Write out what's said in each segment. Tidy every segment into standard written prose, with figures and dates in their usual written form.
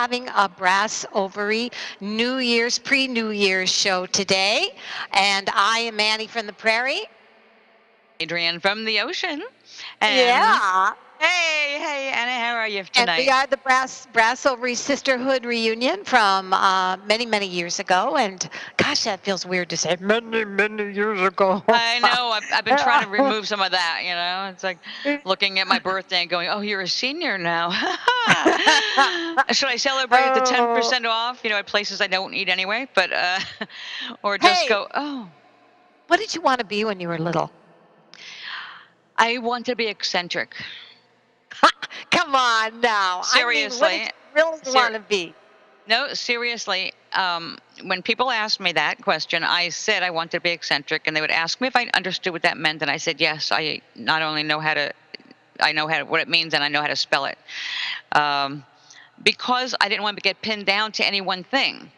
having a Brass Ovary pre-New Year's show today. And I am Manny from the Prairie. Adrienne from the ocean. And Yeah. hey, Anna, how are you And we tonight? are the Brass Ovary Sisterhood reunion from many years ago. And gosh, that feels weird to say many years ago. I know I've been trying to remove some of that. It's like looking at my birthday and going, "Oh, you're a senior now." Should I celebrate the Oh, 10% off? At places I don't eat anyway, but or just hey, go, "Oh, what did you want to be when you were little? I want to be eccentric." Come on now. I mean, what did Seriously, you really ser- want to be? No, seriously. When people asked me that question, I said I wanted to be eccentric, and they would ask me if I understood what that meant, and I said yes. I not only know how to, I know how what it means, and I know how to spell it, um, because I didn't want to get pinned down to any one thing.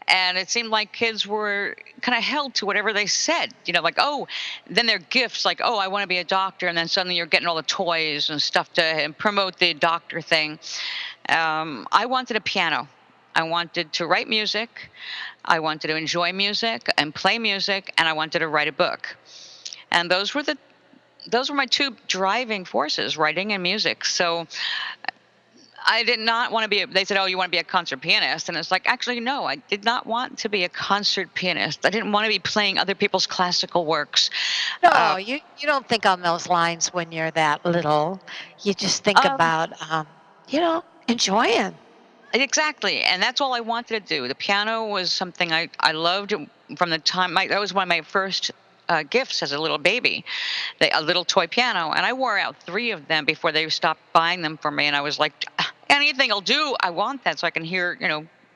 And it seemed like kids were kind of held to whatever they said, like, oh, then their gifts, like, oh, I want to be a doctor. And then suddenly you're getting all the toys and stuff to promote the doctor thing. I wanted a piano. I wanted to write music. I wanted to enjoy music and play music, and I wanted to write a book. And those were my two driving forces, writing and music. So I did not want to be. They said, "Oh, you want to be a concert pianist?" And it's like, actually, no, I did not want to be a concert pianist. I didn't want to be playing other people's classical works. No, you don't think on those lines when you're that little. You just think Um, about, enjoying. exactly, and that's all I wanted to do. The piano was something I loved from the time. That was one of my first gifts as a little baby, a little toy piano, and I wore out 3 of them before they stopped buying them for me. And I was like, anything will do. I want that so I can hear,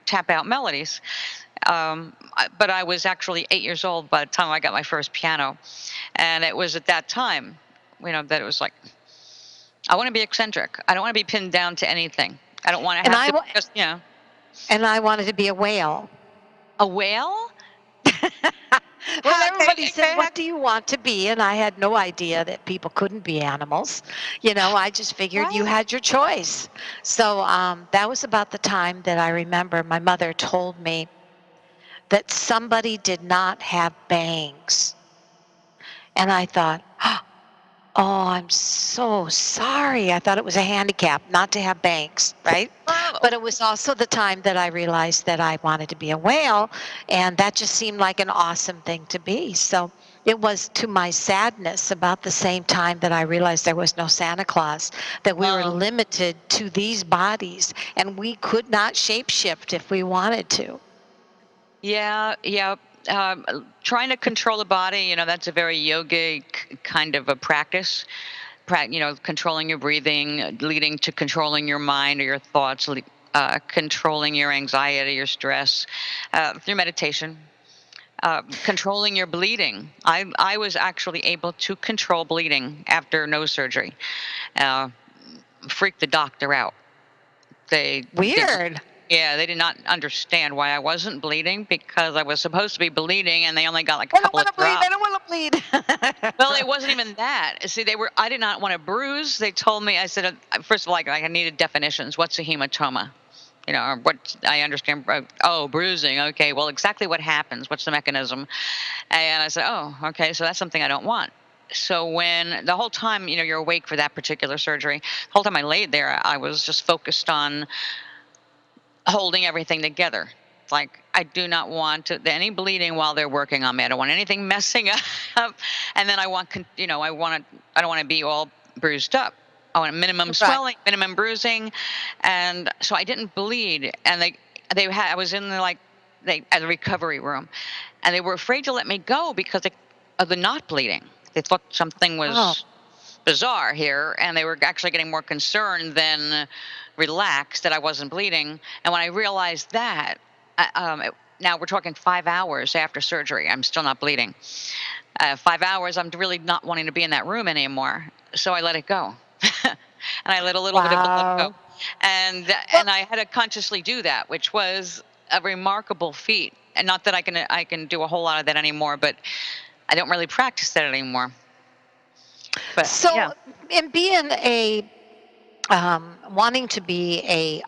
tap out melodies. But I was actually 8 years old by the time I got my first piano, and it was at that time, that it was like, I want to be eccentric. I don't want to be pinned down to anything. I don't want to And have to just, and I wanted to be a whale. a whale. Well, Okay, everybody said, "What do you want to be?" And I had no idea that people couldn't be animals. I just figured you Right. had your choice. So that was about the time that I remember my mother told me that somebody did not have bangs. And I thought, oh, I'm so sorry. I thought it was a handicap not to have bangs, right? But Well, it was also the time that I realized that I wanted to be a whale, and that just seemed like an awesome thing to be. So it was to my sadness about the same time that I realized there was no Santa Claus, that we were well, limited to these bodies, and we could not shapeshift if we wanted to. yeah. Trying to control the body, that's a very yogic kind of a practice. Controlling your breathing, leading to controlling your mind or your thoughts, controlling your anxiety, your stress through meditation. Controlling your bleeding. I was actually able to control bleeding after nose surgery. Uh, Freaked the doctor out. They did Weird. Yeah, they did not understand why I wasn't bleeding because I was supposed to be bleeding and they only got like a I don't couple want of to bleed. I drops. don't want to bleed. Well, it wasn't even that. See, I did not want to bruise. They told me, I said, first of all, I needed definitions. What's a hematoma? Or what I understand. Oh, bruising. Okay, well, exactly what happens? What's the mechanism? And I said, oh, okay, so that's something I don't want. So when the whole time, you're awake for that particular surgery, the whole time I laid there, I was just focused on holding everything together. Like I do not want any bleeding while they're working on me. I don't want anything messing up. And then I want, I don't want to be all bruised up. I want minimum Right. swelling, minimum bruising, and so I didn't bleed. And I was in at the recovery room, and they were afraid to let me go because of the not bleeding. They thought something Oh, was bizarre here, and they were actually getting more concerned than relaxed that I wasn't bleeding. And when I realized that, now we're talking 5 hours after surgery, I'm still not bleeding. 5 hours, I'm really not wanting to be in that room anymore. So I let it go. And I let a little bit of blood go. wow. Well, And I had to consciously do that, which was a remarkable feat. And not that I can do a whole lot of that anymore, but I don't really practice that anymore. But yeah. so in being wanting to be a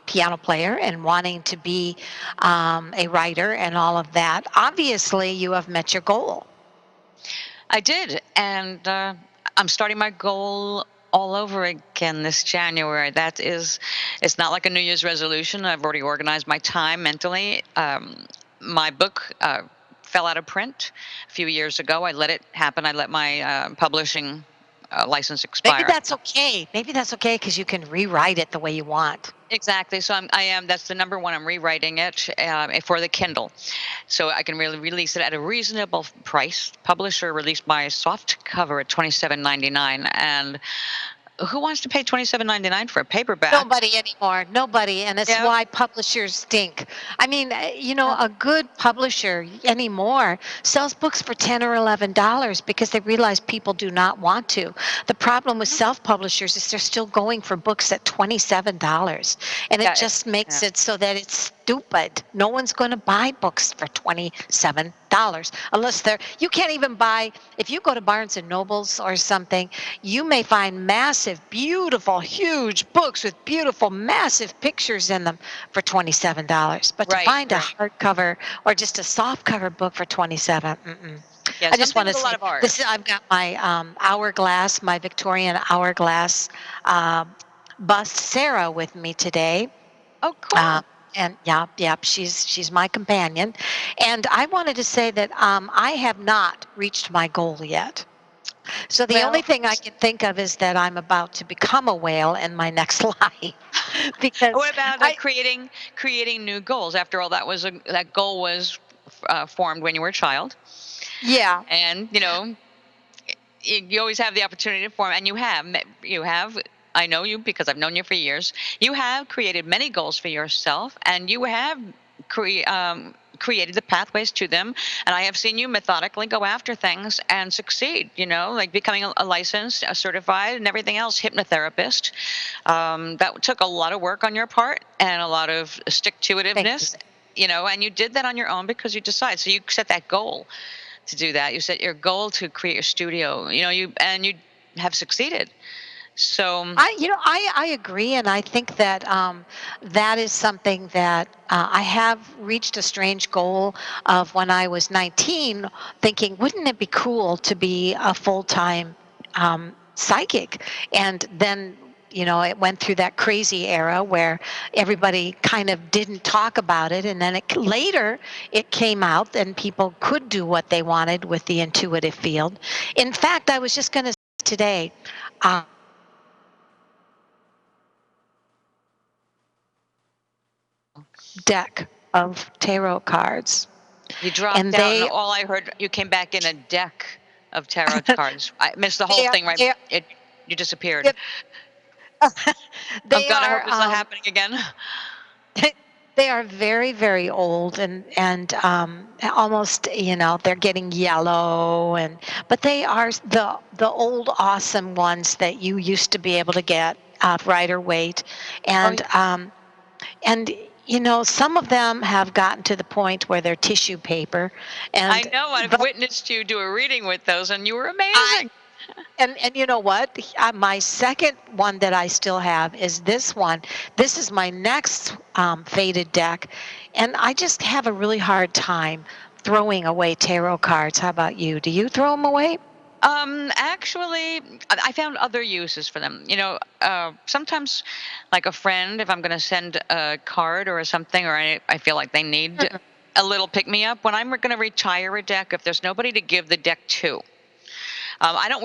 piano player and wanting to be a writer and all of that, obviously you have met your goal. I did, and I'm starting my goal all over again this January. That is, it's not like a New Year's resolution. I've already organized my time mentally. My book fell out of print a few years ago. I let it happen. I let my publishing license Maybe expire. that's okay. Maybe that's okay because you can rewrite it the way you want. Exactly. So I am. That's the number one. I'm rewriting it for the Kindle, so I can really release it at a reasonable price. Publisher released my soft cover at $27.99, and who wants to pay $27.99 for a paperback? Nobody anymore. Nobody. And it's Yeah. why publishers stink. I mean, Yeah. a good publisher anymore sells books for $10 or $11 because they realize people do not want to. The problem with self publishers is they're still going for books at $27. And it Yeah. just makes Yeah. it so that it's stupid. No one's going to buy books for $27 unless they're, you can't even buy, if you go to Barnes and Nobles or something, you may find massive, beautiful, huge books with beautiful, massive pictures in them for $27. But to Right. find a Right. hardcover or just a softcover book for 27, Yeah. I just Something want to with a lot say of art. this. I've got my hourglass, my Victorian hourglass uh, bust Sarah with me today. Oh, Uh, cool. and yeah, she's my companion. And I wanted to say that I have not reached my goal yet. So the only Well, thing I can think of is that I'm about to become a whale in my next life, because what about I creating new goals? After all, that goal was formed when you were a child, yeah. and you always have the opportunity to form, and you have. I know you because I've known you for years. You have created many goals for yourself, and you have created the pathways to them. And I have seen you methodically go after things and succeed. Like becoming a licensed, a certified, and everything else hypnotherapist. That took a lot of work on your part and a lot of stick to Thank you. itiveness. And you did that on your own because you decided. So you set that goal to do that. You set your goal to create your studio. You have succeeded. So I agree, and I think that that is something that I have reached a strange goal of when I was 19, thinking, wouldn't it be cool to be a full-time psychic? And then it went through that crazy era where everybody kind of didn't talk about it, and then later it came out and people could do what they wanted with the intuitive field. In fact, I was just going to say today. Deck of tarot cards, you dropped and out, and all I heard, you came back in a deck of tarot cards. I missed the whole they are thing. Right, they are, you disappeared. yep, Oh they God, I hope are it's not happening again. they are very, very old, and almost, they're getting yellow, but they are the old awesome ones that you used to be able to get Rider Waite. Oh, and yeah. and some of them have gotten to the point where they're tissue paper, I and know. I've the witnessed you do a reading with those, and you were I amazing. and you know what? My second one that I still have is this one. This is my next faded deck, and I just have a really hard time throwing away tarot cards. How about you? Do you throw them away? Actually, I found other uses for them. Sometimes, like a friend, if I'm going to send a card or something, or I feel like they need Mhm. a little pick me up, when I'm going to retire a deck, if there's nobody to give the deck to, I don't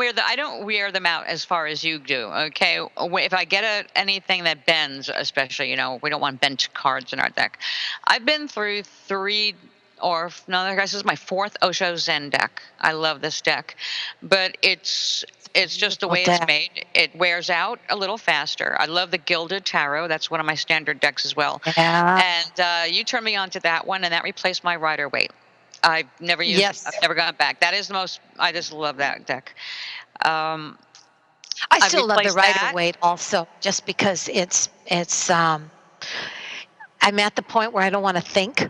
wear them out as far as you do. Okay, if I get anything that bends, especially, we don't want bent cards in our deck. I've been through three. Or no, I guess this is my fourth Osho Zen deck. I love this deck, but it's just the Beautiful way it's deck. made. It wears out a little faster. I love the Gilded Tarot. That's one of my standard decks as well. Yeah. And you turned me on to that one, and that replaced my Rider Waite. I've Yes. never gone back. That is the most. I just love that deck. Um, I I've still love the replaced Rider that. Waite also, just because I'm at the point where I don't want to think.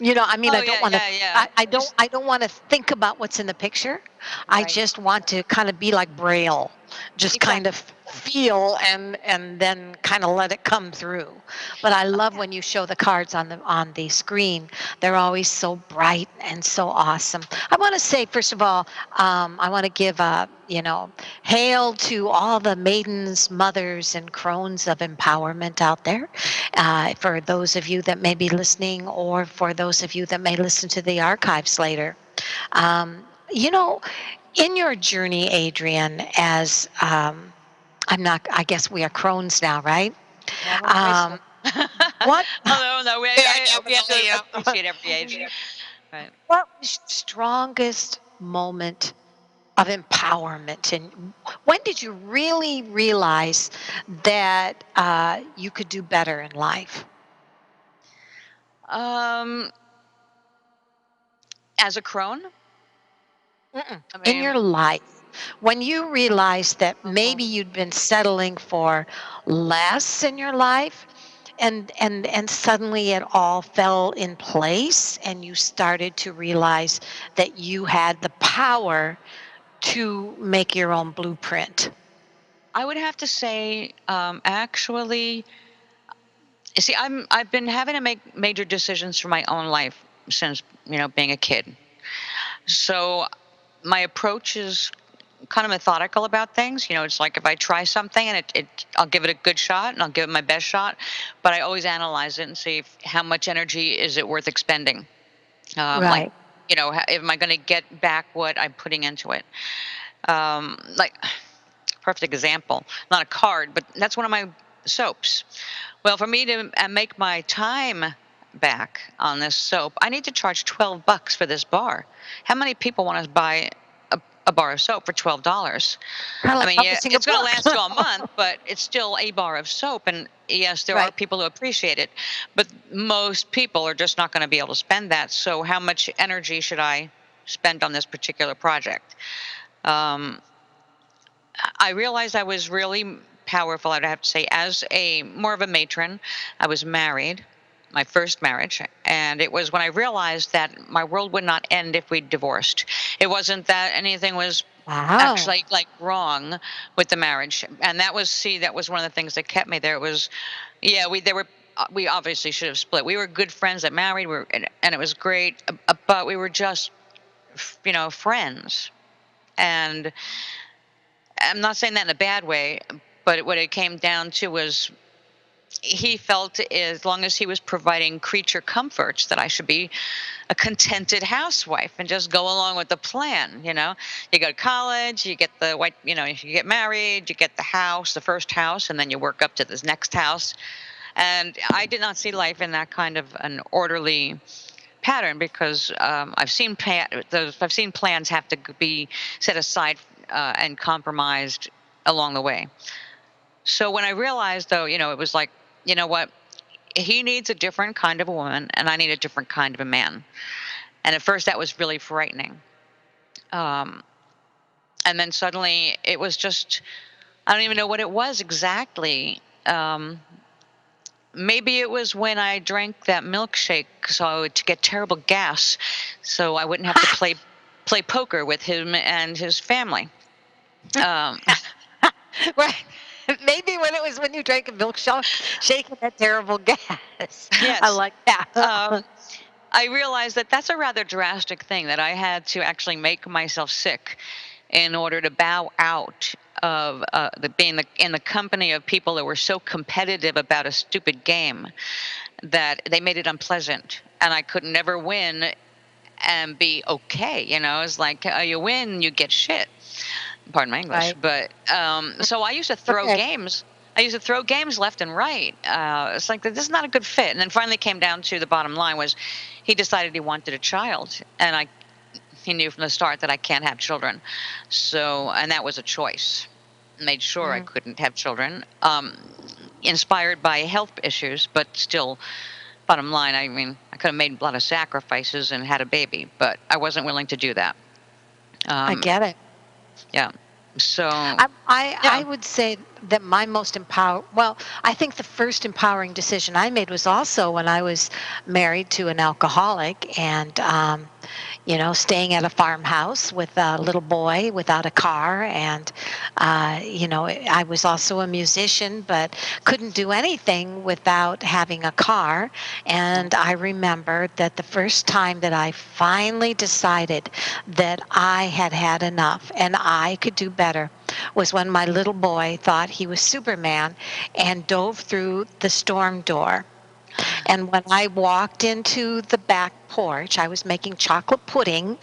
I mean, Oh I don't yeah, want to. yeah, yeah. Just I don't want to think about what's in the picture. I right. just want to kind of be like Braille, just kind Exactly. of feel and then kind of let it come through. But I love when you show the cards on the screen. They're always so bright and so awesome. I want to say, first of all, I want to give a, hail to all the maidens, mothers, and crones of empowerment out there. For those of you that may be listening, or for those of you that may listen to the archives later. Um, you know, in your journey, Adrienne, as I guess we are crones now, right? Yeah, well, Um, graceful. what, Although no, yeah, we have to yeah, yeah. appreciate every age. Right. What was your strongest moment of empowerment? And when did you really realize that you could do better in life? Um, as a crone, Mm-mm. I In mean, your life, when you realized that oh, maybe you'd been settling for less in your life, and suddenly it all fell in place, and you started to realize that you had the power to make your own blueprint. I would have to say, actually, see, I've been having to make major decisions for my own life since being a kid. So my approach is kind of methodical about things. It's like if I try something and I'll give it a good shot and I'll give it my best shot, but I always analyze it and see how much energy is it worth expending. Like, Right. am I going to get back what I'm putting into it? Like, perfect example, not a card, but that's one of my soaps. Well, for me to make my time back on this soap, I need to charge $12 for this bar. How many people want to buy a bar of soap for $12? Kind of I like mean, yeah, publishing a it's going to book. last you a month, but it's still a bar of soap. And yes, there are Right. people who appreciate it, but most people are just not going to be able to spend that. So, how much energy should I spend on this particular project? Um, I realized I was really powerful, I'd have to say, as a more of a matron. I was married, my first marriage, and it was when I realized that my world would not end if we divorced. It wasn't that anything was Wow. actually like wrong with the marriage, and that was one of the things that kept me there. It was, yeah, we obviously should have split. We were good friends that married, and it was great, but we were just friends. And I'm not saying that in a bad way, but what it came down to was he felt as long as he was providing creature comforts that I should be a contented housewife and just go along with the plan. You go to college, you get the white, you get married, you get the house, the first house, and then you work up to this next house. And I did not see life in that kind of an orderly pattern because I've seen plans have to be set aside and compromised along the way. So when I realized, though, it was like, you know what? He needs a different kind of a woman, and I need a different kind of a man. And at first, that was really frightening. Um, and then suddenly, it was just, I don't even know what it was exactly. Maybe it was when I drank that milkshake so to get terrible gas, so I wouldn't have to play poker with him and his family. Um, Right. Maybe when you drank a milkshake, shaking that terrible gas. I yes. like that. I realized that that's a rather drastic thing that I had to actually make myself sick in order to bow out of being in the company of people that were so competitive about a stupid game that they made it unpleasant, and I could never win and be okay. It's like you win, you get shit. Pardon my English, Right. but so I used to throw Okay. games. I used to throw games left and right. It's like this is not a good fit. And then finally came down to the bottom line was he decided he wanted a child, and he knew from the start that I can't have children. So and that was a choice. Made sure I Mm, couldn't have children. Inspired by health issues, but still, bottom line, I mean, I could have made a lot of sacrifices and had a baby, but I wasn't willing to do that. I Um, get it. yeah. So I yeah. would say that my most well, I think the first empowering decision I made was also when I was married to an alcoholic, and staying at a farmhouse with a little boy without a car. And, I was also a musician, but couldn't do anything without having a car. And I remember that the first time that I finally decided that I had had enough and I could do better was when my little boy thought he was Superman and dove through the storm door. And when I walked into the back porch, I was making chocolate pudding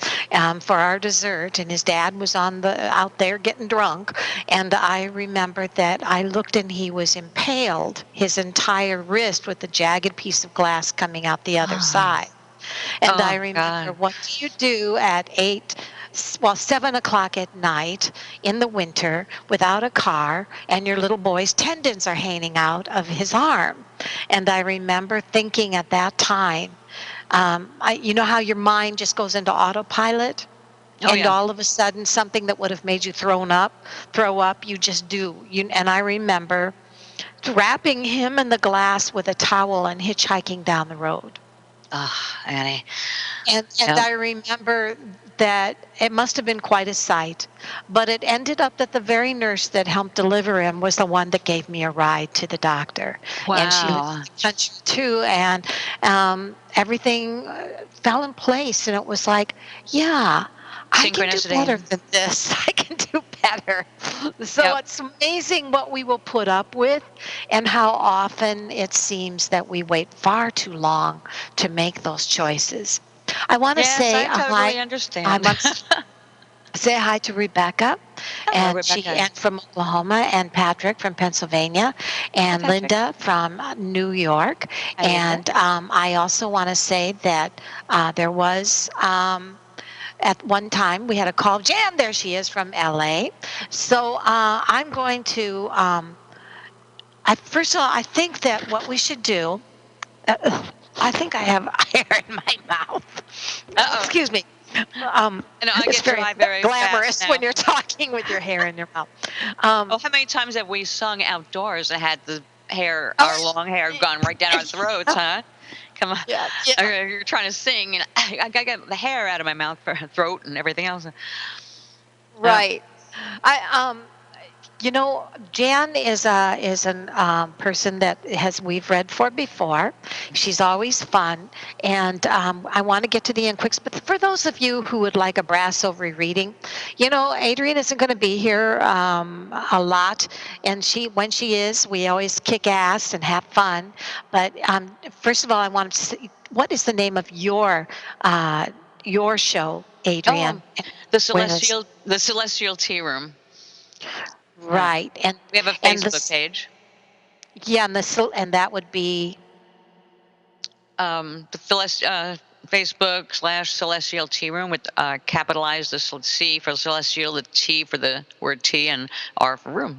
for our dessert, and his dad was out there getting drunk. And I remember that I looked and he was impaled, his entire wrist with a jagged piece of glass coming out the other side. And I Oh remember, God. what do you do at 7 o'clock at night in the winter without a car and your little boy's tendons are hanging out of his arm? And I remember thinking at that time, you know how your mind just goes into autopilot? Oh And yeah. all of a sudden, something that would have made you throw up, you just do. And I remember wrapping him in the glass with a towel and hitchhiking down the road. Oh, Annie. And Yep. I remember that it must have been quite a sight, but it ended up that the very nurse that helped deliver him was the one that gave me a ride to the doctor. And she lived Wow. in the country too, and everything fell in place. And it was like, yeah, I can do better Synchronicity. than this. I can do better. So Yep. it's amazing what we will put up with and how often it seems that we wait far too long to make those choices. I want to Yes, say I a hi. totally I understand. want to say hi to Rebecca, Hello, and she Rebecca. and from Oklahoma, and Patrick from Pennsylvania, Hi, and Patrick. Linda from New York. Hi, Linda. And I also want to say that there was. At one time, we had a call. Jan, there she is from LA. So I'm going to. First of all, I think that what we should do. I think I have hair in my mouth. Uh-oh. Excuse me. Um, And I it's get very dry very fast glamorous when now. you're talking with your hair in your mouth. Oh, Um, how many times have we sung outdoors and had the hair, oh, our long hair, gone right down our throats, huh? Come on. yeah, yeah, You're trying to sing, and I got the hair out of my mouth, throat, and everything else. Uh, right. I Jan is an person that has we've read for before. She's always fun, and I want to get to the end quick. But for those of you who would like a Brass Ovary reading, Adrienne isn't going to be here a lot, and when she is, we always kick ass and have fun. But first of all, I want to see, what is the name of your show, oh, Adrienne? the Celestial Tea Room. Uh, Right, and we have a and Facebook this page. yeah, and that would be The Facebook / Celestial Tea Room with capitalize the C for celestial, the T for the word tea, and R for room.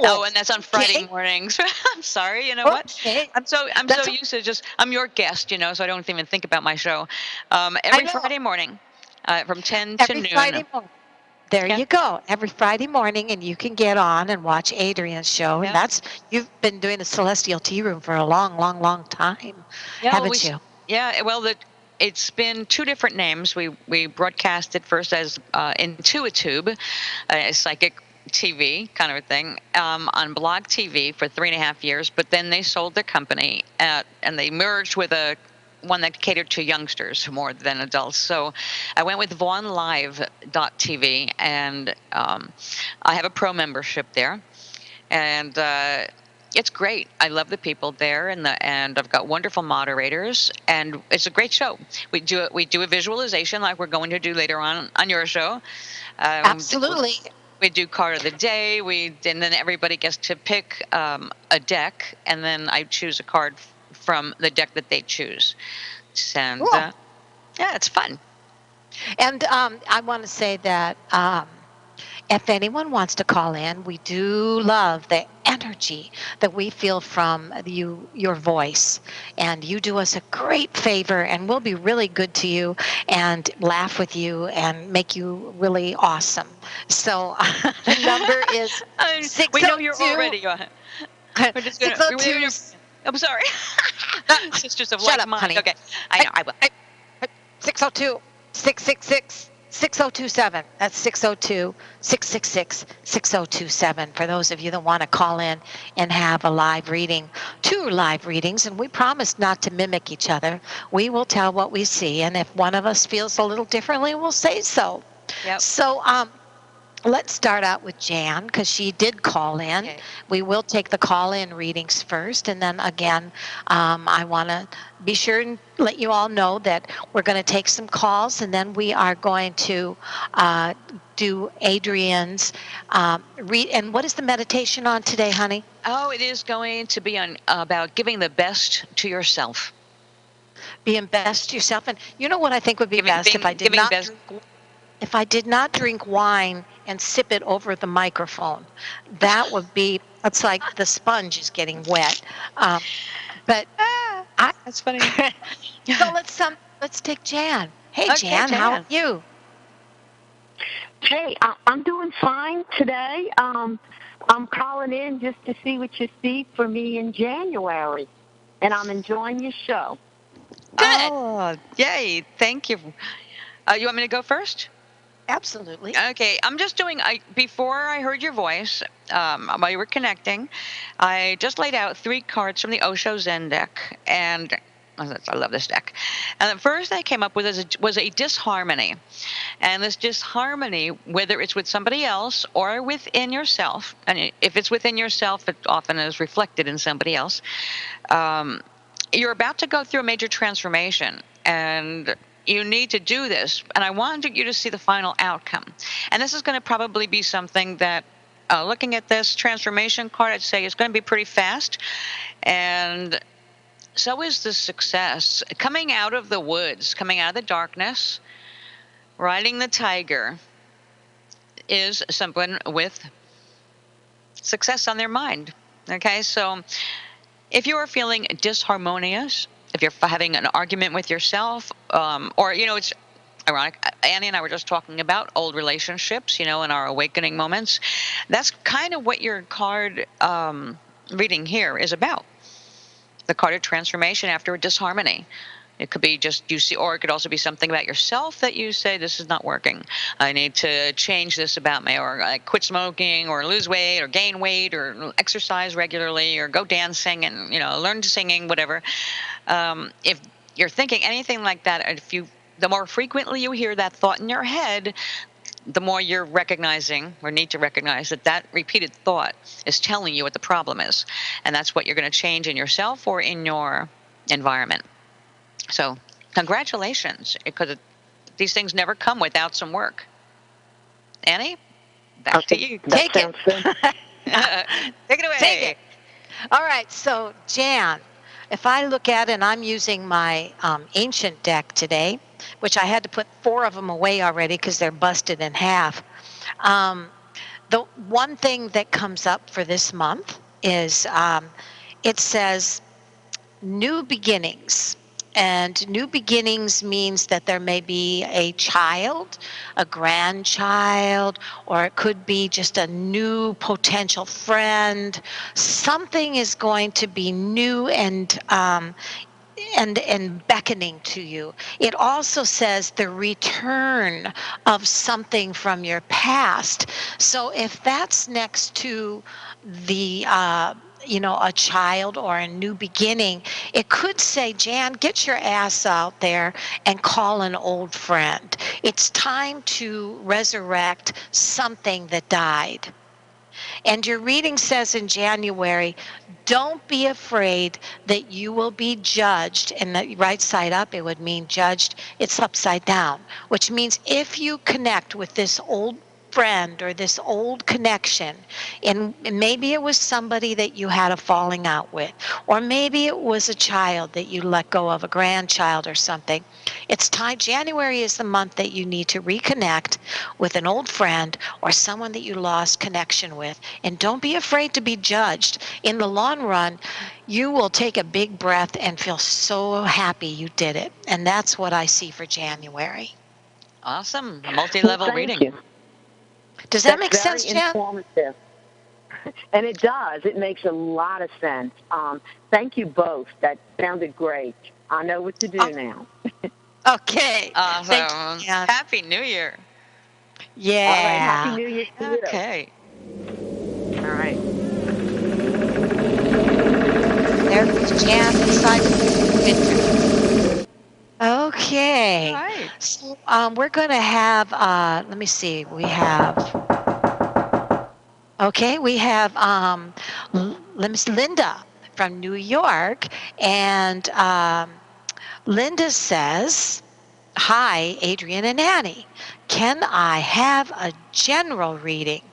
Oh, and that's on Friday okay. mornings. I'm sorry. You know what? Okay, I'm so that's used to just I'm your guest, so I don't even think about my show. I Every know. Friday morning, from 10 to Every Friday noon. morning. There Yeah. you go. Every Friday morning, and you can get on and watch Adrian's show. And Yeah. you've been doing the Celestial Tea Room for a long, long, long time, Yeah. Well, haven't you? yeah. Well, it's been two different names. We broadcasted first as Intuitube, psychic TV kind of a thing, on Blog TV for 3.5 years. But then they sold their company, and they merged with a one that catered to youngsters more than adults. So I went with VaughnLive.tv, and I have a pro membership there, and it's great. I love the people there, and I've got wonderful moderators, and it's a great show. We do a visualization like we're going to do later on your show. Um, Absolutely. we do card of the day. And then everybody gets to pick a deck, and then I choose a card from the deck that they choose. And Cool. yeah, it's fun. And I want to say that if anyone wants to call in, we do love the energy that we feel from your voice. And you do us a great favor, and we'll be really good to you and laugh with you and make you really awesome. So the number is We know you're 602 already. We're just gonna. six zero two. I'm sorry. Sisters of Shut like up, mind. honey. Okay, I know. I will. 602 666 6027. That's 602 666 6027 for those of you that want to call in and have a live reading. 2 live readings, and we promise not to mimic each other. We will tell what we see, and if one of us feels a little differently, we'll say so. Yep. So, let's start out with Jan because she did call in. Okay. We will take the call-in readings first, and then again, I want to be sure and let you all know that we're going to take some calls, and then we are going to do Adrienne's read. And what is the meditation on today, honey? Oh, it is going to be on about giving the best to yourself. Being best to yourself, and you know what I think would be best if I did giving not best. drink. If I did not drink wine and sip it over the microphone, that would be, it's like the sponge is getting wet. But That's funny. So let's take Jan. Hey, Okay, Jan, how are you? Hey, I'm doing fine today. I'm calling in just to see what you see for me in January, and I'm enjoying your show. Good. Oh, yay. Thank you. You want me to go first? Absolutely. Okay, I'm just doing, before I heard your voice, while you were connecting, I just laid out 3 cards from the Osho Zen deck, and I love this deck. And the first I came up with was a disharmony. And this disharmony, whether it's with somebody else or within yourself, and if it's within yourself, it often is reflected in somebody else, you're about to go through a major transformation, and you need to do this. And I wanted you to see the final outcome. And this is going to probably be something that, looking at this transformation card, I'd say is going to be pretty fast. And so is the success. Coming out of the woods, coming out of the darkness, riding the tiger is someone with success on their mind. Okay, so if you are feeling disharmonious, if you're having an argument with yourself, or, it's ironic, Annie and I were just talking about old relationships, in our awakening moments. That's kind of what your card reading here is about. The card of transformation after a disharmony. It could be just you see, or it could also be something about yourself that you say, this is not working. I need to change this about me, or I quit smoking, or lose weight, or gain weight, or exercise regularly, or go dancing and, learn singing, whatever. If you're thinking anything like that, the more frequently you hear that thought in your head, the more you're recognizing or need to recognize that repeated thought is telling you what the problem is. And that's what you're going to change in yourself or in your environment. So congratulations, because these things never come without some work. Annie, back to you. Take it. Take it away. Take it. All right. So, Jan, if I look at it, and I'm using my ancient deck today, which I had to put 4 of them away already because they're busted in half. The one thing that comes up for this month is it says new beginnings. And new beginnings means that there may be a child, a grandchild, or it could be just a new potential friend. Something is going to be new and beckoning to you. It also says the return of something from your past. So if that's next to the a child or a new beginning, it could say, Jan, get your ass out there and call an old friend. It's time to resurrect something that died. And your reading says in January, don't be afraid that you will be judged. And the right side up, it would mean judged. It's upside down, which means if you connect with this old friend or this old connection, and maybe it was somebody that you had a falling out with, or maybe it was a child that you let go of, a grandchild or something. It's time. January is the month that you need to reconnect with an old friend or someone that you lost connection with. And don't be afraid to be judged. In the long run, you will take a big breath and feel so happy you did it. And that's what I see for January. Awesome. Multi-level reading. You. Does that make sense, Jan? Informative. And it does. It makes a lot of sense. Thank you both. That sounded great. I know what to do now. Okay. Thank Awesome. you, Jan. Happy New Year. All right. Happy Yeah. New Year to you. Okay. All right. There goes Jan inside the picture. All Okay. right. So we're going to have, let me see, we have, let me see, Linda from New York. And Linda says, hi, Adrienne and Annie. Can I have a general reading?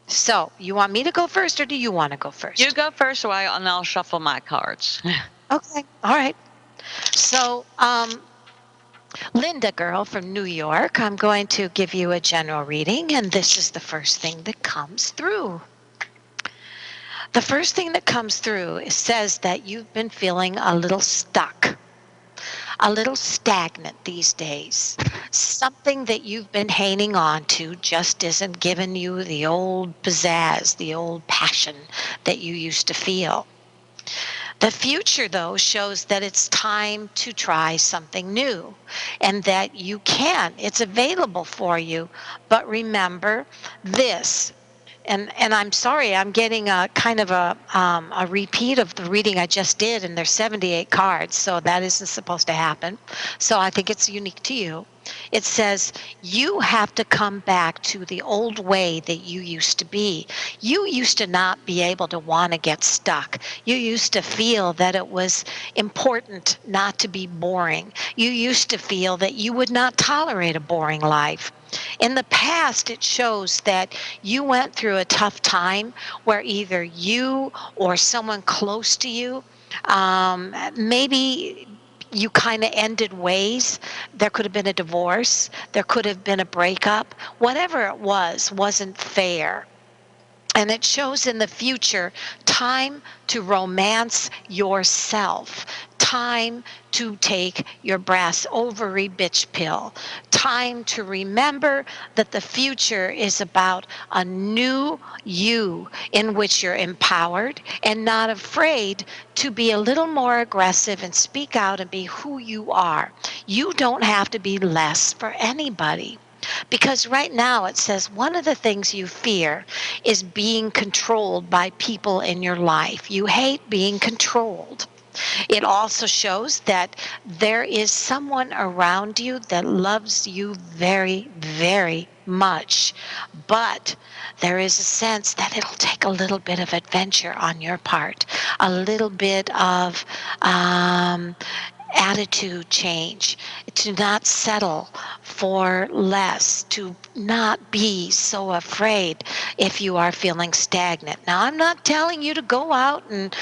So, you want me to go first or do you want to go first? You go first, and I'll shuffle my cards. Okay. All right. So, Linda girl from New York, I'm going to give you a general reading, and this is the first thing that comes through. The first thing that comes through says that you've been feeling a little stuck, a little stagnant these days. Something that you've been hanging on to just isn't giving you the old pizzazz, the old passion that you used to feel. The future, though, shows that it's time to try something new and that you can. It's available for you. But remember this. And I'm sorry, I'm getting a kind of a repeat of the reading I just did, and there's 78 cards, so that isn't supposed to happen. So I think it's unique to you. It says you have to come back to the old way that you used to be. You used to not be able to want to get stuck. You used to feel that it was important not to be boring. You used to feel that you would not tolerate a boring life. In the past, it shows that you went through a tough time where either you or someone close to you, maybe you kind of ended ways. There could have been a divorce, there could have been a breakup. Whatever it was, wasn't fair. And it shows in the future time to romance yourself, time to take your brass ovary bitch pill, time to remember that the future is about a new you in which you're empowered and not afraid to be a little more aggressive and speak out and be who you are. You don't have to be less for anybody. Because right now it says one of the things you fear is being controlled by people in your life. You hate being controlled. It also shows that there is someone around you that loves you very, very much. But there is a sense that it'll take a little bit of adventure on your part, a little bit of attitude change, to not settle for less, to not be so afraid if you are feeling stagnant. Now, I'm not telling you to go out and,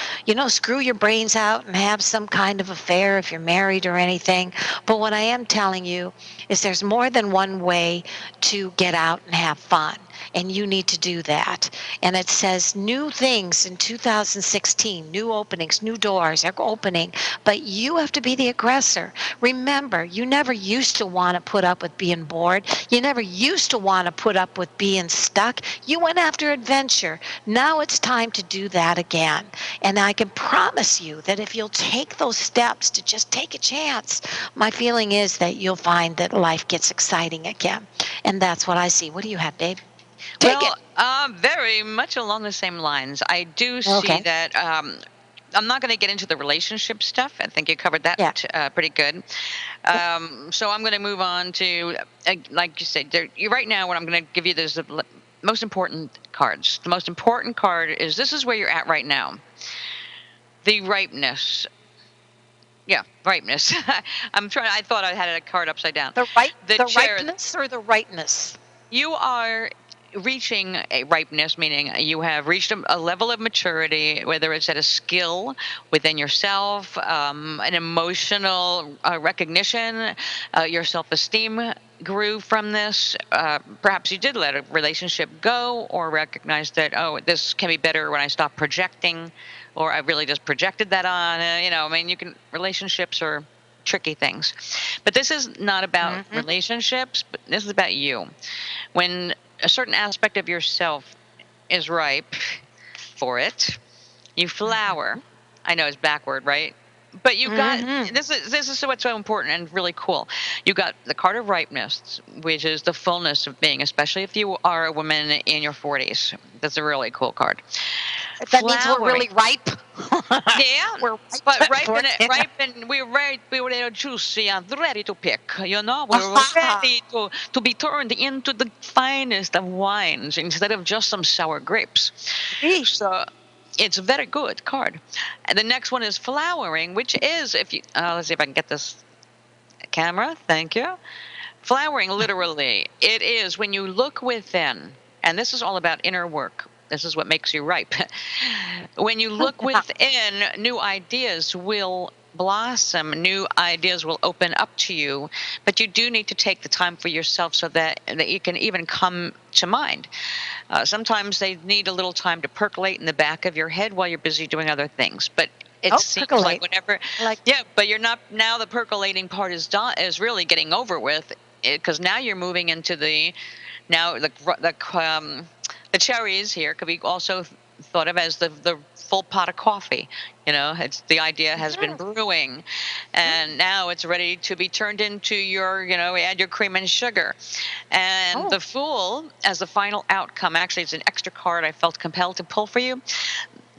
screw your brains out and have some kind of affair if you're married or anything. But what I am telling you is there's more than one way to get out and have fun. And you need to do that. And it says new things in 2016, new openings, new doors are opening, but you have to be the aggressor. Remember, you never used to want to put up with being bored. You never used to want to put up with being stuck. You went after adventure. Now it's time to do that again. And I can promise you that if you'll take those steps to just take a chance, my feeling is that you'll find that life gets exciting again. And that's what I see. What do you have, babe? Take it. Well, very much along the same lines. I do see Okay. that. I'm not going to get into the relationship stuff. I think you covered that Yeah. pretty good. So I'm going to move on to, like you said, right now, what I'm going to give you is the most important cards. The most important card is this is where you're at right now. The ripeness. Yeah, ripeness. I thought I had a card upside down. The ripeness or the rightness? You are reaching a ripeness, meaning you have reached a level of maturity, whether it's at a skill within yourself, an emotional recognition, your self-esteem grew from this. Perhaps you did let a relationship go or recognize that, oh, this can be better when I stop projecting, or I really just projected that on. Relationships are tricky things. But this is not about relationships, but this is about you. When a certain aspect of yourself is ripe for it, you flower. I know it's backward, right? But you got Mm-hmm. this is what's so important and really cool. You got the card of ripeness, which is the fullness of being, especially if you are a woman in your 40s. That's a really cool card. That means we're Flowering. really ripe. Yeah, We're but ripe for it. ripen, we were juicy and ready to pick. You know, we were ready to be turned into the finest of wines instead of just some sour grapes. Oui. So it's a very good card. And the next one is flowering, which is if you let's see if I can get this camera. Thank you. Flowering, literally, it is when you look within, and this is all about inner work. This is what makes you ripe. When you look within, new ideas will blossom, new ideas will open up to you, but you do need to take the time for yourself so that you can even come to mind. Sometimes they need a little time to percolate in the back of your head while you're busy doing other things, but it Oh, seems like percolate. whenever, Like, yeah, but you're not, now the percolating part is done, is really getting over with, because now you're moving into the, now the cherries here could be also thought of as the full pot of coffee. You know, it's the idea has been brewing, and now it's ready to be turned into your, you know, add your cream and sugar. And oh, the Fool as the final outcome, actually it's an extra card I felt compelled to pull for you.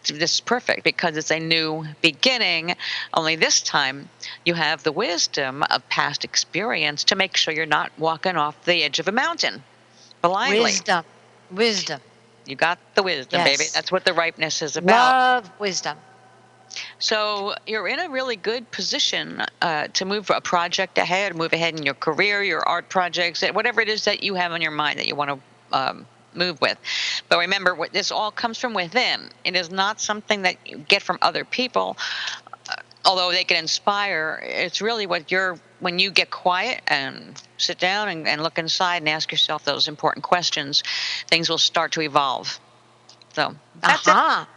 This is perfect because it's a new beginning, only this time you have the wisdom of past experience to make sure you're not walking off the edge of a mountain blindly. wisdom. Wisdom. You got the wisdom, baby. Yes. That's what the ripeness is about. Love wisdom. So you're in a really good position to move a project ahead, move ahead in your career, your art projects, whatever it is that you have on your mind that you want to move with. But remember, this all comes from within. It is not something that you get from other people, although they can inspire. It's really when you get quiet and sit down and look inside and ask yourself those important questions, things will start to evolve. So that's it. Aha.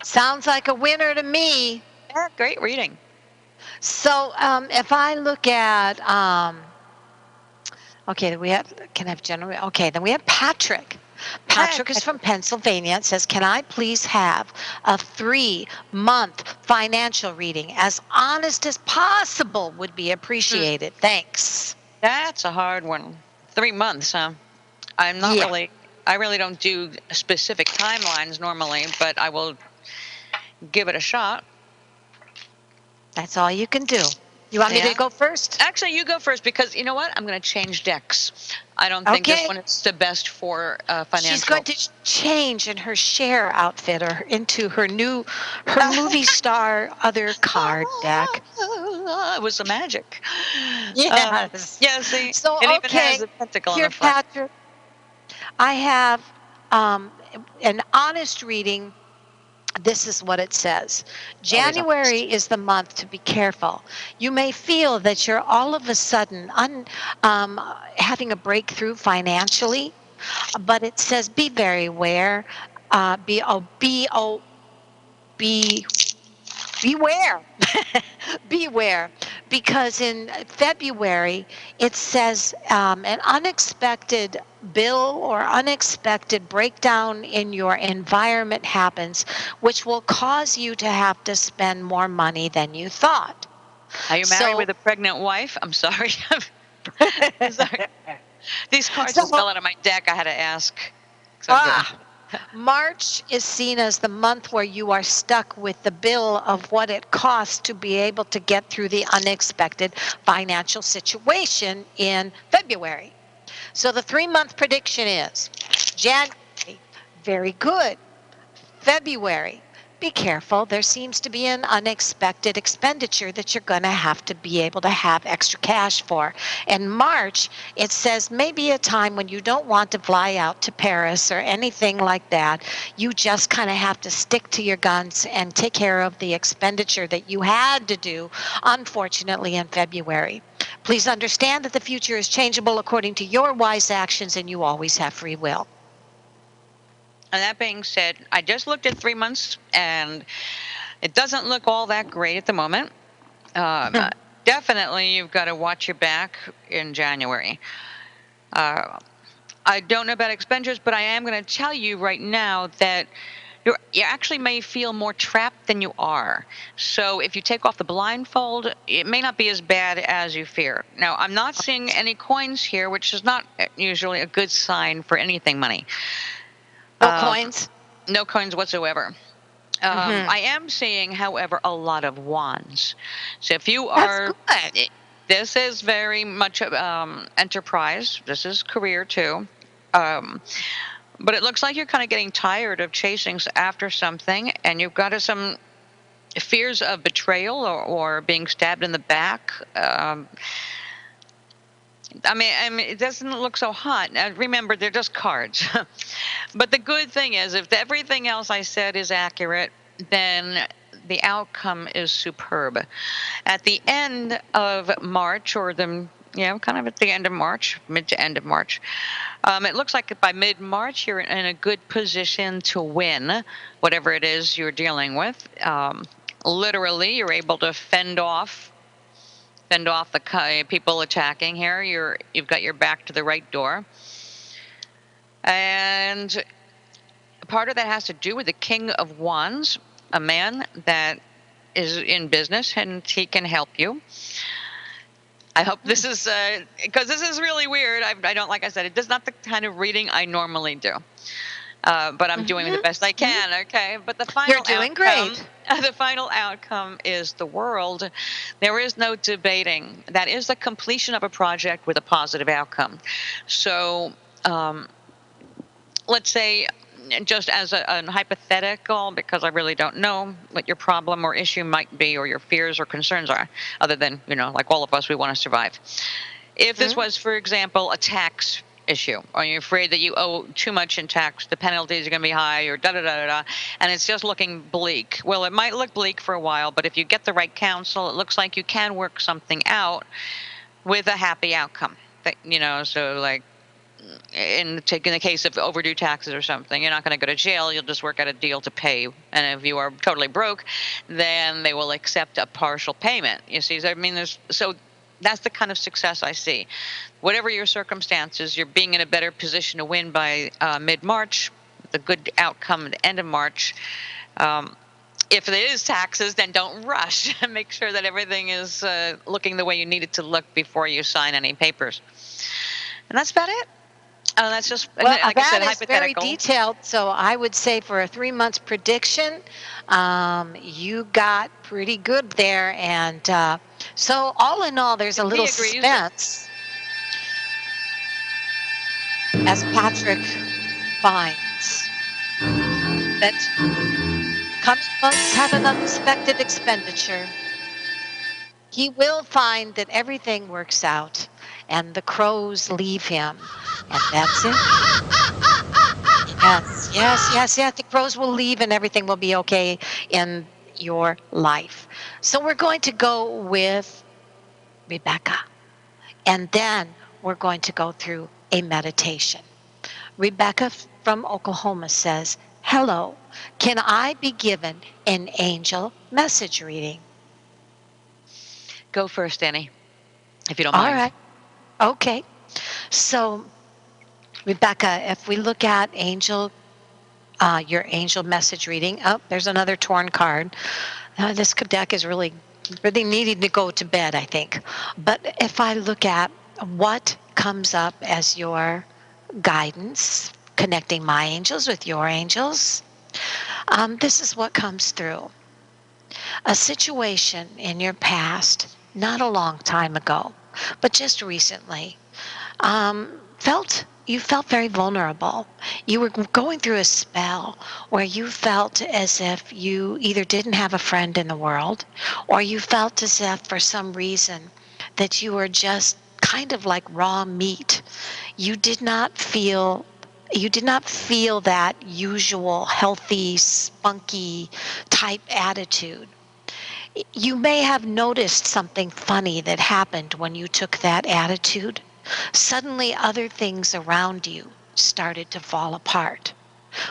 Sounds like a winner to me. Yeah, great reading. So, if I look at, okay, we have, can I have general? Okay, then we have Patrick. Patrick is from Pennsylvania. It says, can I please have a 3-month financial reading? As honest as possible would be appreciated. Thanks. That's a hard one. 3 months, huh? I'm not Yeah. really, I really don't do specific timelines normally, but I will give it a shot. That's all you can do. You want me Yeah. to go first? Actually, you go first because you know what? I'm going to change decks. I don't think this Okay. one is the best for financial. She's going to change in her Cher outfit or into her movie star other card deck. It was the magic. Yes. Yeah, see, So, it even okay, has a pentacle here, on the front. Patrick, I have an honest reading. This is what it says. January is the month to be careful. You may feel that you're all of a sudden having a breakthrough financially, but it says be very aware. Beware. Beware, because in February it says an unexpected bill or unexpected breakdown in your environment happens, which will cause you to have to spend more money than you thought. Are you married So, with a pregnant wife? I'm sorry. I'm sorry. These cards so just fell out of my deck. I had to ask. So March is seen as the month where you are stuck with the bill of what it costs to be able to get through the unexpected financial situation in February. So the 3-month prediction is January, very good. February, be careful. There seems to be an unexpected expenditure that you're going to have to be able to have extra cash for. In March, it says maybe a time when you don't want to fly out to Paris or anything like that. You just kind of have to stick to your guns and take care of the expenditure that you had to do, unfortunately, in February. Please understand that the future is changeable according to your wise actions, and you always have free will. And that being said, I just looked at 3 months, and it doesn't look all that great at the moment. Definitely, you've got to watch your back in January. I don't know about expenditures, but I am going to tell you right now that you actually may feel more trapped than you are. So if you take off the blindfold, it may not be as bad as you fear. Now, I'm not seeing any coins here, which is not usually a good sign for anything money. No coins? No coins whatsoever. I am seeing, however, a lot of wands. So if you That's are, good. this is very much enterprise. This is career too. But it looks like you're kind of getting tired of chasing after something, and you've got some fears of betrayal or being stabbed in the back. I mean, it doesn't look so hot. Now, remember, they're just cards. But the good thing is, if everything else I said is accurate, then the outcome is superb. At the end of March, or kind of at the end of March, mid to end of March, it looks like by mid-March, you're in a good position to win whatever it is you're dealing with. Literally, you're able to fend off the people attacking here. You've got your back to the right door. And part of that has to do with the King of Wands, a man that is in business, and he can help you. I hope this is, because this is really weird. I don't, like I said, it is not the kind of reading I normally do. But I'm doing the best I can, okay? But the final You're doing outcome, great. The final outcome is the World. There is no debating. That is the completion of a project with a positive outcome. So let's say, just as a hypothetical, because I really don't know what your problem or issue might be, or your fears or concerns are, other than, like all of us, we want to survive. If this was, for example, a tax issue, or you're afraid that you owe too much in tax, the penalties are going to be high, or da-da-da-da-da, and it's just looking bleak. Well, it might look bleak for a while, but if you get the right counsel, it looks like you can work something out with a happy outcome. So like, in the case of overdue taxes or something, you're not going to go to jail. You'll just work out a deal to pay. And if you are totally broke, then they will accept a partial payment. You see, so that's the kind of success I see. Whatever your circumstances, you're being in a better position to win by mid-March, the good outcome at the end of March. If it is taxes, then don't rush. Make sure that everything is looking the way you need it to look before you sign any papers. And that's about it. That's just, Well, like I said, that is very hypothetical. detailed. So I would say for a 3 months prediction, you got pretty good there. And so all in all, there's a little suspense, as Patrick finds that coming months have an unexpected expenditure. He will find that everything works out and the crows leave him. And that's it. Yes. The crows will leave and everything will be okay in your life. So we're going to go with Rebecca. And then we're going to go through a meditation. Rebecca from Oklahoma says, "Hello, can I be given an angel message reading?" Go first, Annie, if you don't mind. All right. Okay. So, Rebecca, if we look at your angel message reading, there's another torn card. This deck is really needing to go to bed, I think. But if I look at what comes up as your guidance, connecting my angels with your angels, this is what comes through. A situation in your past, not a long time ago, but just recently, you felt very vulnerable. You were going through a spell where you felt as if you either didn't have a friend in the world, or you felt as if for some reason that you were just kind of like raw meat. You did not feel that usual healthy, spunky type attitude. You may have noticed something funny that happened when you took that attitude. Suddenly, other things around you started to fall apart.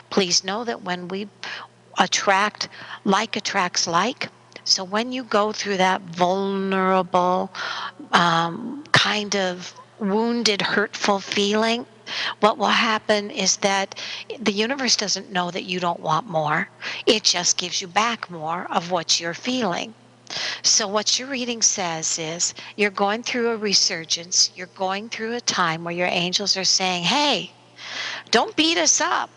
Please know that when we attracts like. So when you go through that vulnerable kind of wounded, hurtful feeling, what will happen is that the universe doesn't know that you don't want more. It just gives you back more of what you're feeling. So what your reading says is you're going through a resurgence. You're going through a time where your angels are saying, hey, don't beat us up.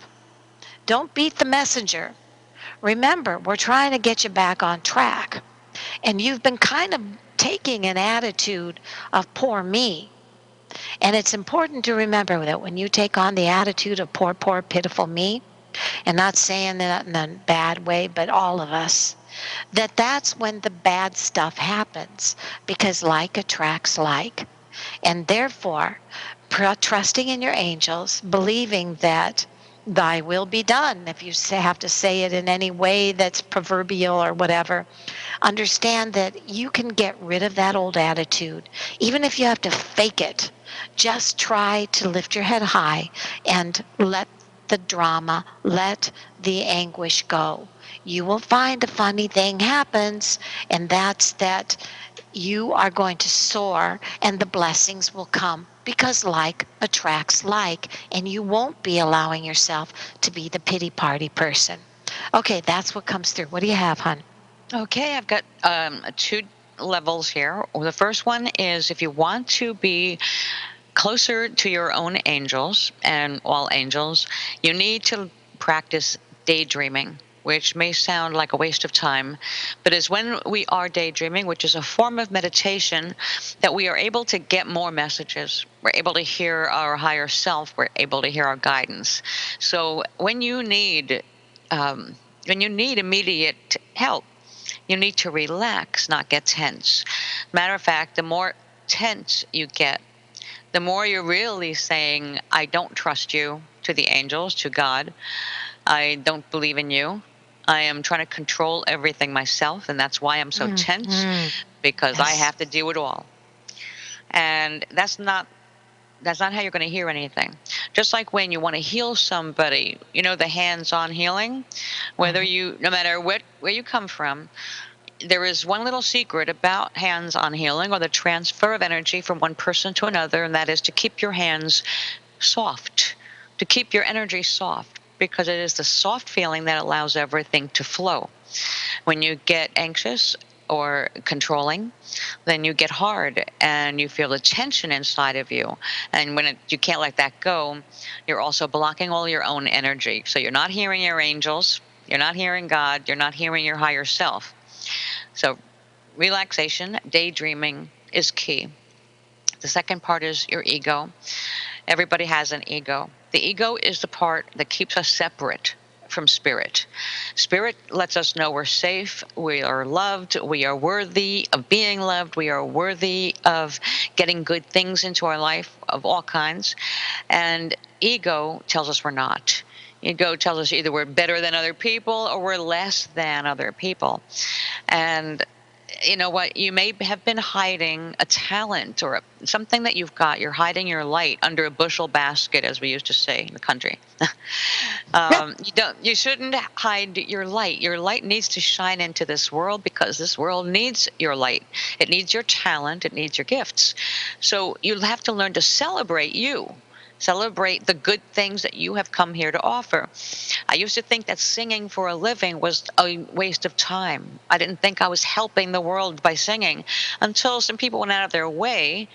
Don't beat the messenger. Remember, we're trying to get you back on track. And you've been kind of taking an attitude of poor me. And it's important to remember that when you take on the attitude of poor, poor, pitiful me, and not saying that in a bad way, but all of us, that's when the bad stuff happens, because like attracts like. And therefore, trusting in your angels, believing that thy will be done, if you have to say it in any way that's proverbial or whatever, understand that you can get rid of that old attitude. Even if you have to fake it, just try to lift your head high and let the drama, let the anguish go. You will find a funny thing happens, and that's that you are going to soar and the blessings will come, because like attracts like, and you won't be allowing yourself to be the pity party person. Okay, that's what comes through. What do you have, hon? Okay, I've got two levels here. The first one is if you want to be closer to your own angels and all angels, you need to practice daydreaming, which may sound like a waste of time, but is when we are daydreaming, which is a form of meditation, that we are able to get more messages. We're able to hear our higher self. We're able to hear our guidance. So when you need immediate help, you need to relax, not get tense. Matter of fact, the more tense you get, the more you're really saying, I don't trust you, to the angels, to God. I don't believe in you. I am trying to control everything myself, and that's why I'm so tense, Mm-hmm. because I Yes. have to do it all. And that's not how you're going to hear anything. Just like when you want to heal somebody, the hands-on healing, whether Mm-hmm. you no matter where you come from, there is one little secret about hands-on healing, or the transfer of energy from one person to another, and that is to keep your hands soft, to keep your energy soft, because it is the soft feeling that allows everything to flow. When you get anxious or controlling, then you get hard and you feel the tension inside of you. And when you can't let that go, you're also blocking all your own energy. So you're not hearing your angels, you're not hearing God, you're not hearing your higher self. So relaxation, daydreaming is key. The second part is your ego. Everybody has an ego. The ego is the part that keeps us separate from spirit. Spirit lets us know we're safe, we are loved, we are worthy of being loved, we are worthy of getting good things into our life of all kinds. And ego tells us we're not. Ego tells us either we're better than other people or we're less than other people. And you know what, you may have been hiding a talent or something that you've got. You're hiding your light under a bushel basket, as we used to say in the country. You shouldn't hide your light. Your light needs to shine into this world, because this world needs your light. It needs your talent, it needs your gifts. So you'll have to learn to celebrate you. Celebrate the good things that you have come here to offer. I used to think that singing for a living was a waste of time. I didn't think I was helping the world by singing, until some people went out of their way,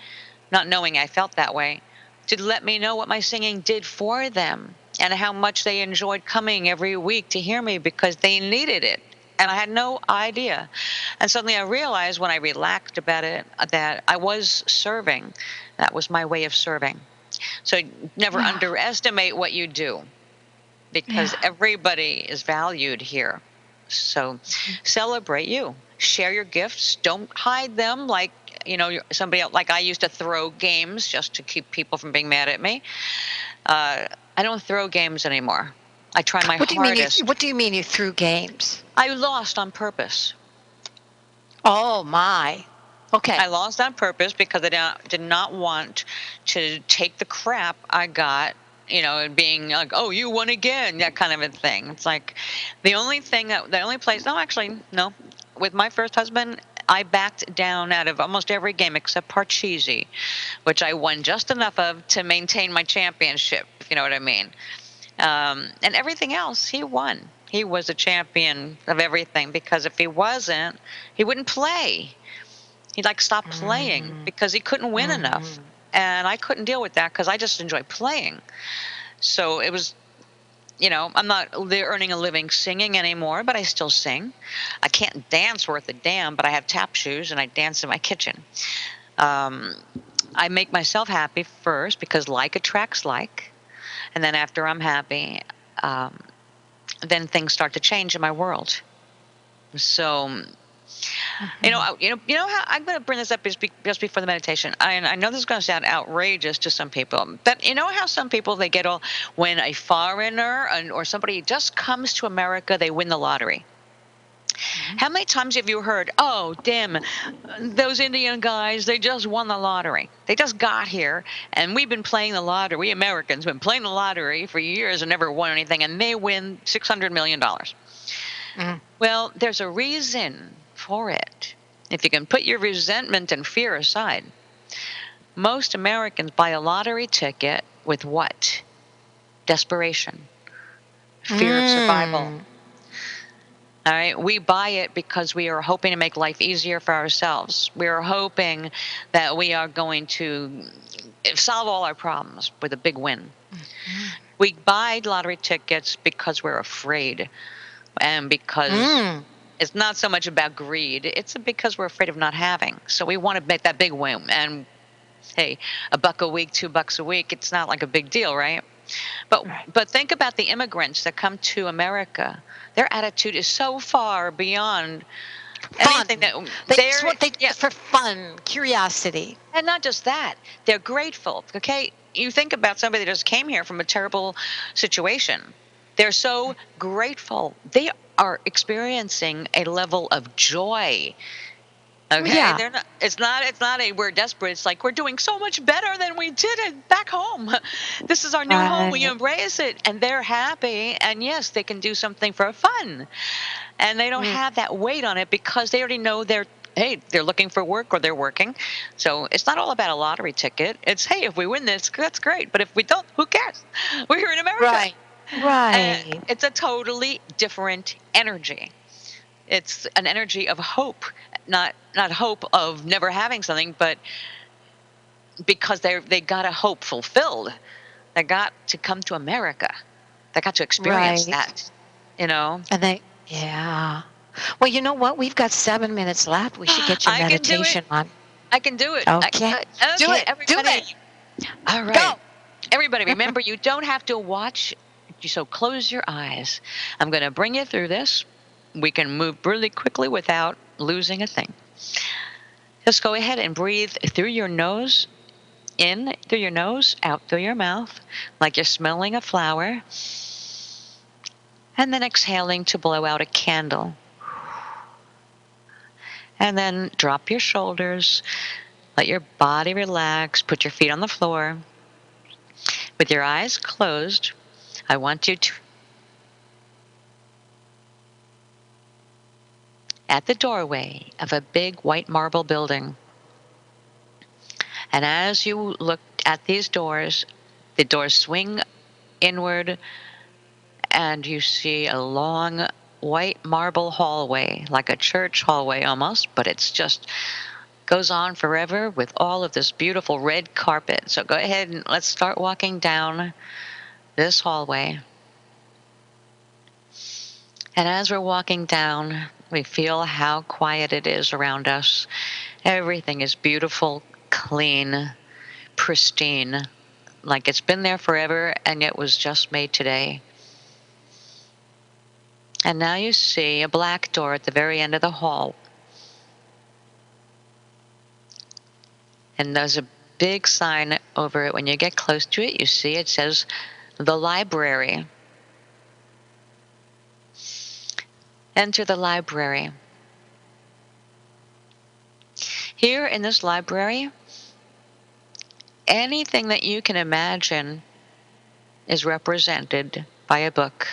not knowing I felt that way, to let me know what my singing did for them and how much they enjoyed coming every week to hear me, because they needed it. And I had no idea. And suddenly I realized, when I relaxed about it, that I was serving. That was my way of serving. So never Yeah. underestimate what you do, because Yeah. everybody is valued here. So celebrate you. Share your gifts. Don't hide them like, somebody else. Like I used to throw games just to keep people from being mad at me. I don't throw games anymore. I try my What do you mean hardest. what do you mean you threw games? I lost on purpose. Oh my. Okay. I lost on purpose because I did not want to take the crap I got, and being like, oh, you won again, that kind of a thing. It's like the only place, no, actually, no. With my first husband, I backed down out of almost every game except Parcheesi, which I won just enough of to maintain my championship, if you know what I mean. And everything else, he won. He was a champion of everything, because if he wasn't, he wouldn't play. He'd like stop playing Mm-hmm. because he couldn't win enough. Mm-hmm. And I couldn't deal with that because I just enjoy playing. So it was, I'm not earning a living singing anymore, but I still sing. I can't dance worth a damn, but I have tap shoes and I dance in my kitchen. Um, I make myself happy first because like attracts like. And then after I'm happy, um, then things start to change in my world. So, Mm-hmm. how I'm going to bring this up just before the meditation. I know this is going to sound outrageous to some people, but you know how some people, they get all, when a foreigner or somebody just comes to America, they win the lottery. How many times have you heard, oh, damn, those Indian guys, they just won the lottery. They just got here, and we've been playing the lottery. We Americans have been playing the lottery for years and never won anything, and they win $600 million. Mm. Well, there's a reason for it. If you can put your resentment and fear aside, most Americans buy a lottery ticket with what? Desperation, fear of survival. Mm. All right, we buy it because we are hoping to make life easier for ourselves. We are hoping that we are going to solve all our problems with a big win. Mm. We buy lottery tickets because we're afraid, and because Mm. it's not so much about greed, it's because we're afraid of not having. So we want to make that big win. And hey, $1 a week, $2 a week, it's not like a big deal, right? Right. But think about the immigrants that come to America. Their attitude is so far beyond Fun. anything that That's they're, what they yeah, for fun, curiosity. and not just that, they're grateful. Okay, you think about somebody that just came here from a terrible situation. They're so grateful. They are experiencing a level of joy. Okay, Yeah. they're not. It's not a we're desperate. It's like we're doing so much better than we did it back home. This is our new home. We Right. embrace it, and they're happy. And yes, they can do something for fun, and they don't Mm. have that weight on it because they already know they're looking for work or they're working. So it's not all about a lottery ticket. It's, hey, if we win this, that's great. But if we don't, who cares? We're here in America. Right. Right. It's a totally different energy. It's an energy of hope, not hope of never having something, but because they got a hope fulfilled. They got to come to America. They got to experience Right. that, you know. And yeah. Well, you know what? We've got 7 minutes left. We should get your I can do it. meditation on. I can do it. Okay. Do Okay, it. Do everybody. it. All Go. right. Everybody, remember, you don't have to watch. So close your eyes. I'm going to bring you through this. We can move really quickly without losing a thing. Just go ahead and breathe through your nose, in through your nose, out through your mouth, like you're smelling a flower. And then exhaling to blow out a candle. And then drop your shoulders. Let your body relax. Put your feet on the floor. With your eyes closed, I want you to, at the doorway of a big white marble building. And as you look at these doors, the doors swing inward, and you see a long white marble hallway, like a church hallway almost, but it's just goes on forever with all of this beautiful red carpet. So go ahead and let's start walking down this hallway. And as we're walking down, we feel how quiet it is around us. Everything is beautiful, clean, pristine, like it's been there forever and yet was just made today. And now you see a black door at the very end of the hall. And there's a big sign over it. When you get close to it, you see it says the library. Enter the library. Here in this library, anything that you can imagine is represented by a book.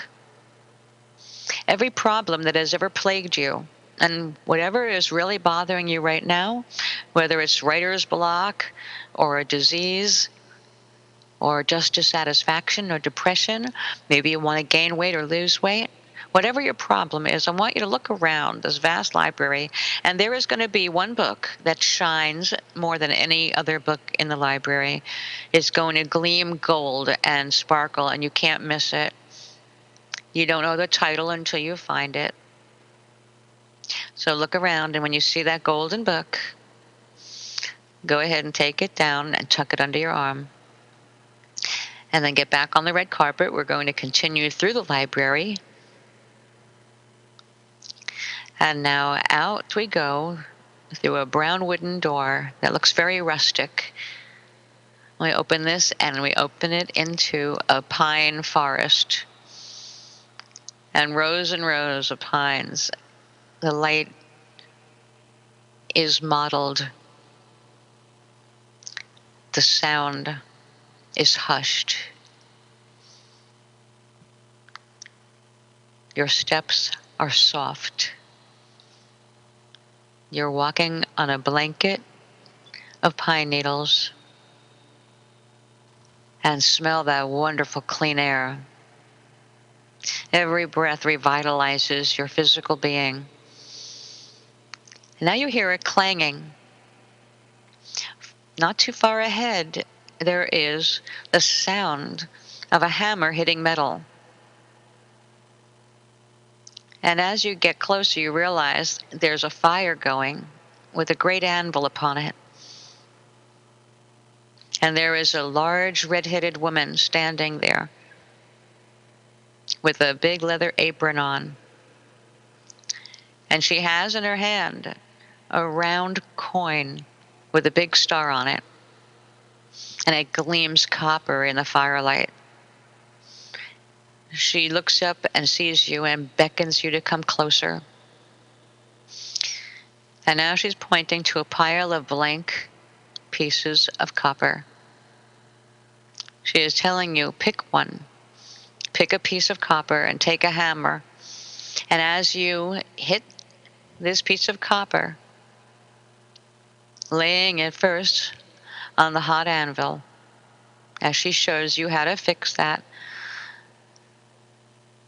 Every problem that has ever plagued you And whatever is really bothering you right now, whether it's writer's block or a disease or just dissatisfaction or depression, maybe you want to gain weight or lose weight, whatever your problem is, I want you to look around this vast library, and there is going to be one book that shines more than any other book in the library. It's going to gleam gold and sparkle, and you can't miss it. You don't know the title until you find it. So look around, and when you see that golden book, go ahead and take it down and tuck it under your arm. And then get back on the red carpet. We're going to continue through the library. And now out we go through a brown wooden door that looks very rustic. We open this and we open it into a pine forest. And rows of pines. The light is mottled. The sound is hushed. Your steps are soft. You're walking on a blanket of pine needles, and smell that wonderful clean air. Every breath revitalizes your physical being. And now you hear it clanging. Not too far ahead, there is the sound of a hammer hitting metal. And as you get closer, you realize there's a fire going with a great anvil upon it. And there is a large red-headed woman standing there with a big leather apron on. And she has in her hand a round coin with a big star on it. And it gleams copper in the firelight. She looks up and sees you and beckons you to come closer. And now she's pointing to a pile of blank pieces of copper. She is telling you, pick one. Pick a piece of copper and take a hammer. And as you hit this piece of copper, laying it first on the hot anvil, as she shows you how to fix that,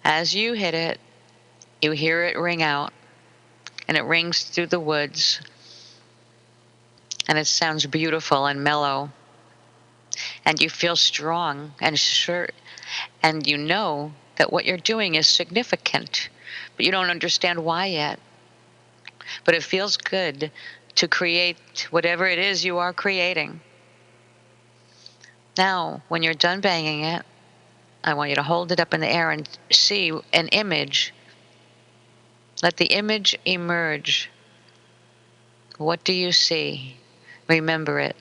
as you hit it, you hear it ring out, and it rings through the woods, and it sounds beautiful and mellow, and you feel strong and sure, and you know that what you're doing is significant, but you don't understand why yet. But it feels good to create whatever it is you are creating. Now, when you're done banging it, I want you to hold it up in the air and see an image. Let the image emerge. What do you see? Remember it.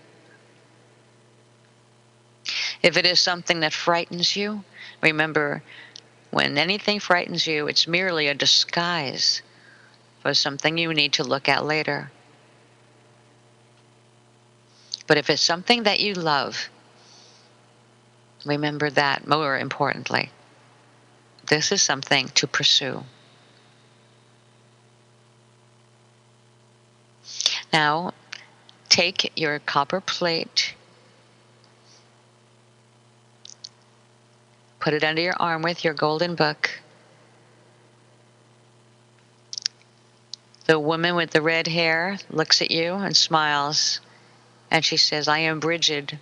If it is something that frightens you, remember, when anything frightens you, it's merely a disguise for something you need to look at later. But if it's something that you love, remember that more importantly. This is something to pursue. Now, take your copper plate, put it under your arm with your golden book. The woman with the red hair looks at you and smiles, and she says, I am Brigid.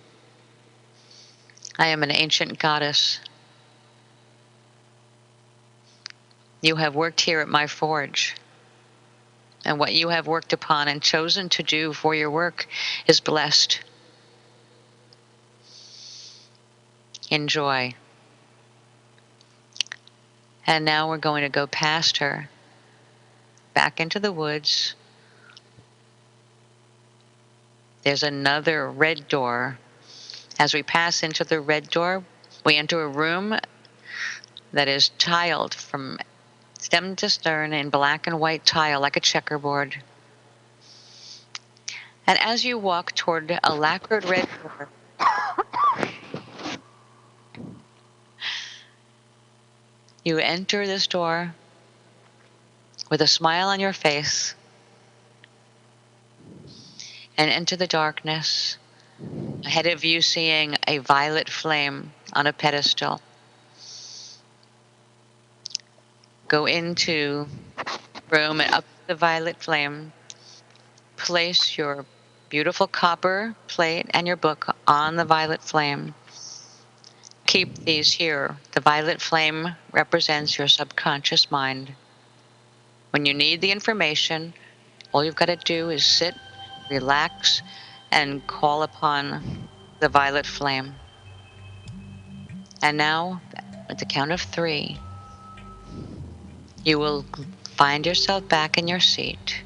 I am an ancient goddess. You have worked here at my forge, and what you have worked upon and chosen to do for your work is blessed. Enjoy. And now we're going to go past her, back into the woods. There's another red door. As we pass into the red door, we enter a room that is tiled from stem to stern in black and white tile like a checkerboard. And as you walk toward a lacquered red door, you enter this door, with a smile on your face, and into the darkness, ahead of you seeing a violet flame on a pedestal. Go into the room and up the violet flame. Place your beautiful copper plate and your book on the violet flame. Keep these here. The violet flame represents your subconscious mind. When you need the information, all you've got to do is sit, relax, and call upon the violet flame. And now, at the count of 3, you will find yourself back in your seat,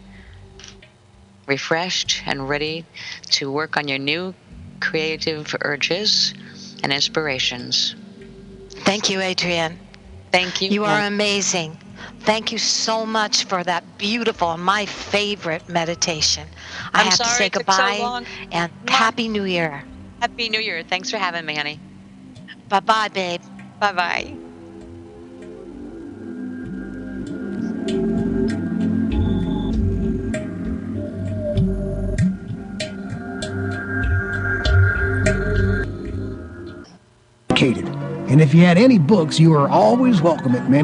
refreshed and ready to work on your new creative urges and inspirations. Thank you, Adrienne. Thank you. You are amazing. Thank you so much for that beautiful, my favorite meditation. I have to say It took so goodbye long. and Happy New Year. Happy New Year. Thanks for having me, honey. Bye-bye, babe. Bye-bye. And if you had any books, you are always welcome at many